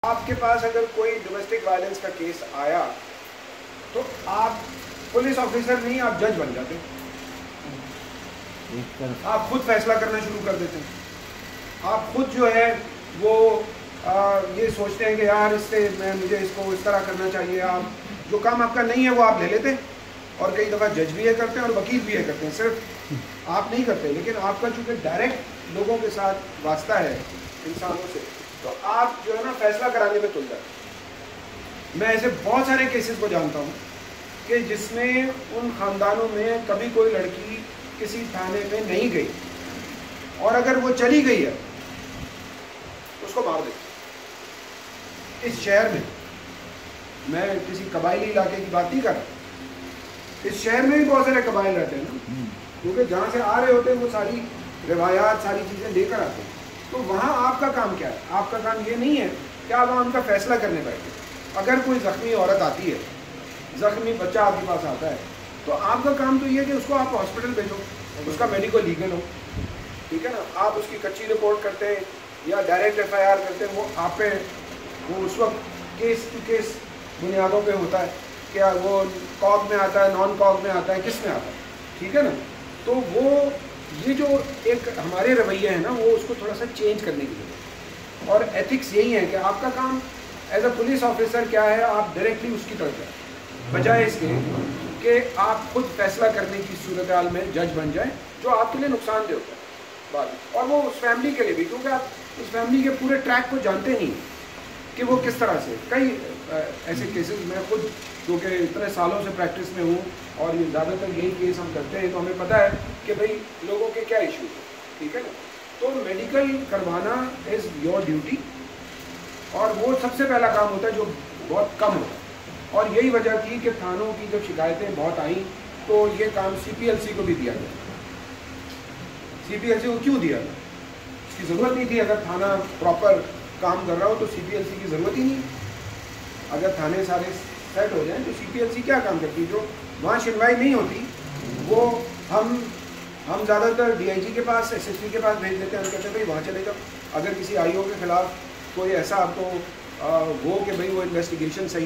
آپ کے پاس اگر کوئی ڈومیسٹک وائلنس کا کیس آیا تو آپ پولیس آفیسر نہیں، آپ جج بن جاتے، آپ خود فیصلہ کرنا شروع کر دیتے ہیں. آپ خود جو ہے وہ یہ سوچتے ہیں کہ یار اس سے مجھے اس کو اس طرح کرنا چاہیے. آپ جو کام آپ کا نہیں ہے وہ آپ لے لیتے ہیں، اور کئی دفعہ جج بھی یہ کرتے ہیں اور وکیل بھی یہ کرتے ہیں. صرف آپ نہیں کرتے، لیکن آپ کا چونکہ ڈائریکٹ لوگوں کے ساتھ واسطہ ہے انسانوں سے، تو آپ جو ہے نا فیصلہ کرانے میں تل جاتے ہیں. میں ایسے بہت سارے کیسز کو جانتا ہوں کہ جس میں ان خاندانوں میں کبھی کوئی لڑکی کسی تھانے میں نہیں گئی، اور اگر وہ چلی گئی ہے اس کو مار دیتے. اس شہر میں کسی قبائلی علاقے کی بات نہیں کر رہا، اس شہر میں بھی بہت سارے قبائل رہتے ہیں نا، کیونکہ جہاں سے آ رہے ہوتے ہیں وہ ساری روایات ساری چیزیں لے کر آتے ہیں. تو وہاں آپ کا کام کیا ہے؟ آپ کا کام یہ نہیں ہے کہ آپ وہاں ان کا فیصلہ کرنے بیٹھے. اگر کوئی زخمی عورت آتی ہے، زخمی بچہ آپ کے پاس آتا ہے، تو آپ کا کام تو یہ ہے کہ اس کو آپ ہاسپٹل بھیجو، اس کا میڈیکو لیگل ہو، ٹھیک ہے نا. آپ اس کی کچی رپورٹ کرتے ہیں یا ڈائریکٹ ایف آئی آر کرتے ہیں، وہ آپ پہ وہ اس وقت کیس ٹو کیس بنیادوں پہ ہوتا ہے، کیا وہ کاگ میں آتا ہے، نان کاگ میں آتا ہے، کس میں آتا ہے، ٹھیک ہے نا. تو وہ یہ جو ایک ہمارے رویے ہیں نا، وہ اس کو تھوڑا سا چینج کرنے کی ضرورت ہے. اور ایتھکس یہی ہے کہ آپ کا کام ایز اے پولیس آفیسر کیا ہے، آپ ڈائریکٹلی اس کی طرف جائیں، بجائے اس کے کہ آپ خود فیصلہ کرنے کی صورتحال میں جج بن جائیں، جو آپ کے لیے نقصان دہ ہوتا ہے بعد، اور وہ اس فیملی کے لیے بھی، کیونکہ آپ اس فیملی کے پورے ٹریک کو جانتے نہیں کہ وہ کس طرح سے. کئی ایسے کیسز میں خود کیونکہ اتنے سالوں سے پریکٹس میں ہوں، اور یہ زیادہ تر یہی کیس ہم کرتے ہیں، تو ہمیں پتہ ہے کہ بھئی لوگوں کے کیا ایشوز ہیں، ٹھیک ہے نا. تو میڈیکل کروانا از یور ڈیوٹی، اور وہ سب سے پہلا کام ہوتا ہے جو بہت کم ہوتا ہے. اور یہی وجہ تھی کہ تھانوں کی جب شکایتیں بہت آئیں تو یہ کام سی پی ایل سی کو بھی دیا گیا. سی پی ایل سی کو کیوں دیا گیا؟ اس کی ضرورت نہیں تھی. اگر تھانہ پراپر کام کر رہا ہو تو سی پی ایل سی کی ضرورت ہی نہیں. اگر تھانے سارے سیٹ ہو جائیں تو سی پی ایل سی کیا کام کرتی؟ جو وہاں سنوائی نہیں ہوتی وہ ہم زیادہ تر ڈی آئی جی کے پاس، ایس ایس پی کے پاس بھیج دیتے ہیں. ہم کہتے ہیں بھائی وہاں چلے جاؤ. اگر کسی آئی او کے خلاف کوئی ایسا آپ کو ہو کہ بھئی وہ انویسٹیگیشن صحیح